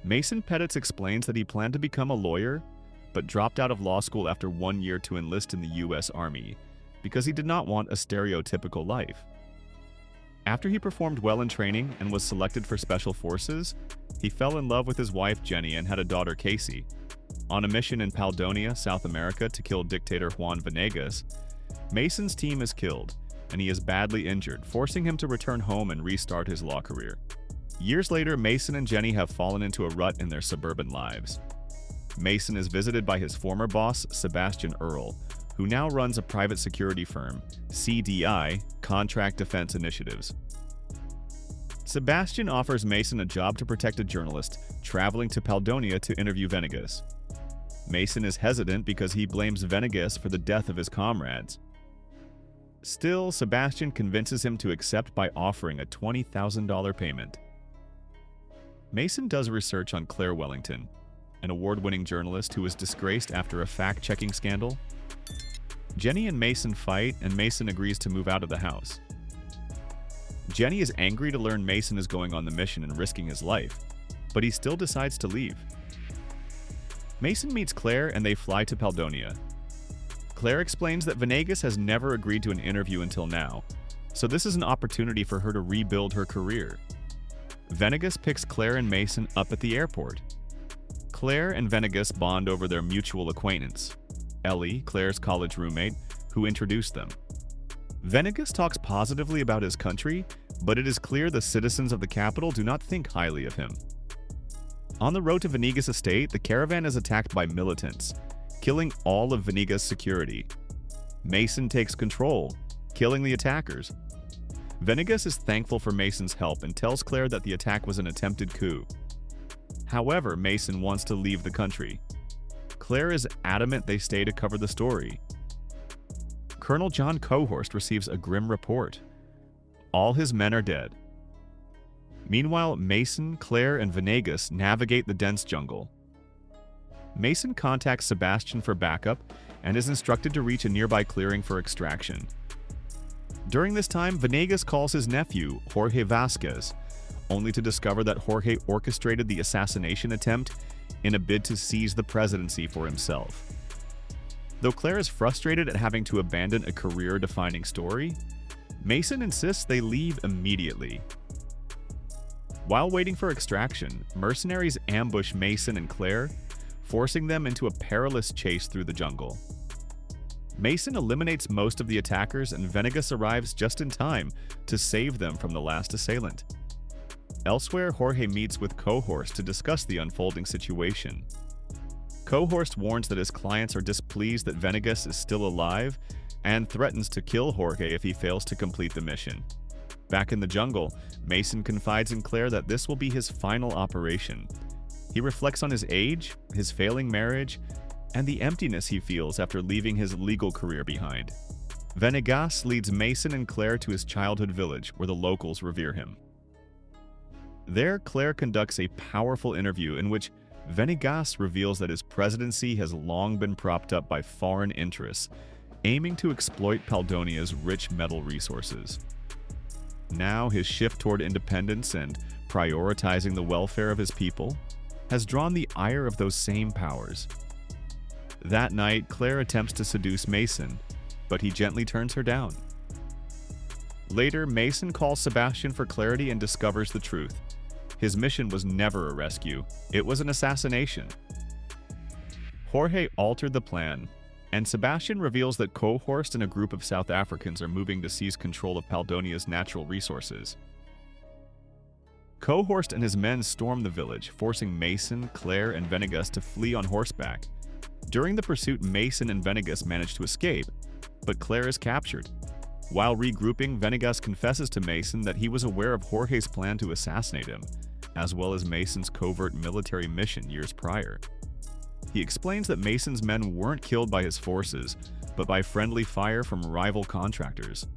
Mason Pettis explains that he planned to become a lawyer, but dropped out of law school after 1 year to enlist in the U.S. Army because he did not want a stereotypical life. After he performed well in training and was selected for Special Forces, he fell in love with his wife Jenny and had a daughter Casey. On a mission in Palonia, South America to kill dictator Juan Venegas, Mason's team is killed, and he is badly injured, forcing him to return home and restart his law career. Years later, Mason and Jenny have fallen into a rut in their suburban lives. Mason is visited by his former boss, Sebastian Earle, who now runs a private security firm, CDI, Contract Defense Initiatives. Sebastian offers Mason a job to protect a journalist traveling to Palonia to interview Venegas. Mason is hesitant because he blames Venegas for the death of his comrades. Still, Sebastian convinces him to accept by offering a $20,000 payment. Mason does research on Claire Wellington, an award-winning journalist who was disgraced after a fact-checking scandal. Jenny and Mason fight, and Mason agrees to move out of the house. Jenny is angry to learn Mason is going on the mission and risking his life, but he still decides to leave. Mason meets Claire and they fly to Palonia. Claire explains that Venegas has never agreed to an interview until now, so this is an opportunity for her to rebuild her career. Venegas picks Claire and Mason up at the airport. Claire and Venegas bond over their mutual acquaintance, Ellie, Claire's college roommate, who introduced them. Venegas talks positively about his country, but it is clear the citizens of the capital do not think highly of him. On the road to Venegas' estate, the caravan is attacked by militants, killing all of Venegas' security. Mason takes control, killing the attackers. Venegas is thankful for Mason's help and tells Claire that the attack was an attempted coup. However, Mason wants to leave the country. Claire is adamant they stay to cover the story. Colonel John Cohorst receives a grim report. All his men are dead. Meanwhile, Mason, Claire, and Venegas navigate the dense jungle. Mason contacts Sebastian for backup and is instructed to reach a nearby clearing for extraction. During this time, Venegas calls his nephew, Jorge Vasquez, only to discover that Jorge orchestrated the assassination attempt in a bid to seize the presidency for himself. Though Claire is frustrated at having to abandon a career-defining story, Mason insists they leave immediately. While waiting for extraction, mercenaries ambush Mason and Claire, forcing them into a perilous chase through the jungle. Mason eliminates most of the attackers, and Venegas arrives just in time to save them from the last assailant. Elsewhere, Jorge meets with Cohorst to discuss the unfolding situation. Cohorst warns that his clients are displeased that Venegas is still alive and threatens to kill Jorge if he fails to complete the mission. Back in the jungle, Mason confides in Claire that this will be his final operation. He reflects on his age, his failing marriage, and the emptiness he feels after leaving his legal career behind. Venegas leads Mason and Claire to his childhood village, where the locals revere him. There, Claire conducts a powerful interview in which Venegas reveals that his presidency has long been propped up by foreign interests, aiming to exploit Palonia's rich metal resources. Now, his shift toward independence and prioritizing the welfare of his people has drawn the ire of those same powers. That night, Claire attempts to seduce Mason, but he gently turns her down. Later, Mason calls Sebastian for clarity and discovers the truth. His mission was never a rescue, it was an assassination. Jorge altered the plan, and Sebastian reveals that Cohorst and a group of South Africans are moving to seize control of Palonia's natural resources. Cohorst and his men storm the village, forcing Mason, Claire, and Venegas to flee on horseback. During the pursuit, Mason and Venegas manage to escape, but Claire is captured. While regrouping, Venegas confesses to Mason that he was aware of Jorge's plan to assassinate him, as well as Mason's covert military mission years prior. He explains that Mason's men weren't killed by his forces, but by friendly fire from rival contractors.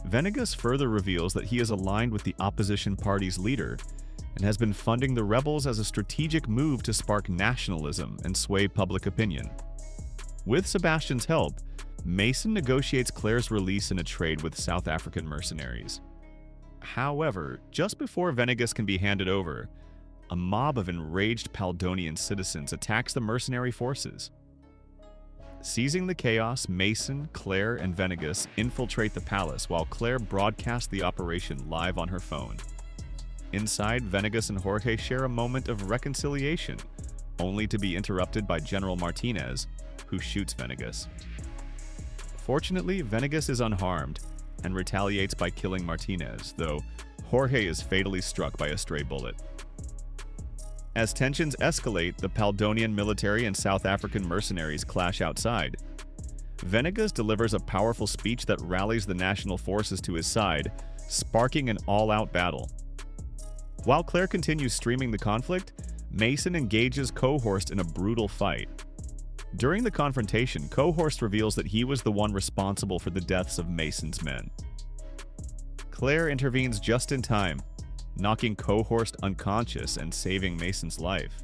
Venegas further reveals that he is aligned with the opposition party's leader and has been funding the rebels as a strategic move to spark nationalism and sway public opinion. With Sebastian's help, Mason negotiates Claire's release in a trade with South African mercenaries. However, just before Venegas can be handed over, a mob of enraged Paldonian citizens attacks the mercenary forces. Seizing the chaos, Mason, Claire, and Venegas infiltrate the palace while Claire broadcasts the operation live on her phone. Inside, Venegas and Jorge share a moment of reconciliation, only to be interrupted by General Martinez, who shoots Venegas. Fortunately, Venegas is unharmed and retaliates by killing Martinez, though Jorge is fatally struck by a stray bullet. As tensions escalate, the Paldonian military and South African mercenaries clash outside. Venegas delivers a powerful speech that rallies the national forces to his side, sparking an all-out battle. While Claire continues streaming the conflict, Mason engages Cohorst in a brutal fight. During the confrontation, Cohorst reveals that he was the one responsible for the deaths of Mason's men. Claire intervenes just in time, knocking Cohorst unconscious and saving Mason's life.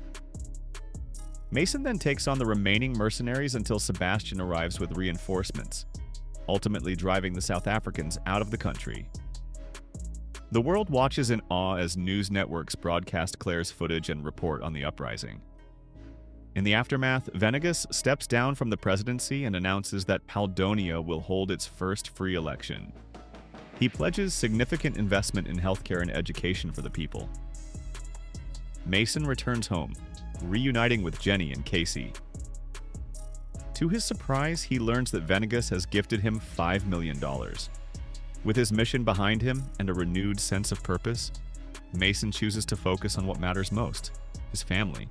Mason then takes on the remaining mercenaries until Sebastian arrives with reinforcements, ultimately driving the South Africans out of the country. The world watches in awe as news networks broadcast Claire's footage and report on the uprising. In the aftermath, Venegas steps down from the presidency and announces that Palonia will hold its first free election. He pledges significant investment in healthcare and education for the people. Mason returns home, reuniting with Jenny and Casey. To his surprise, he learns that Venegas has gifted him $5 million. With his mission behind him and a renewed sense of purpose, Mason chooses to focus on what matters most: his family.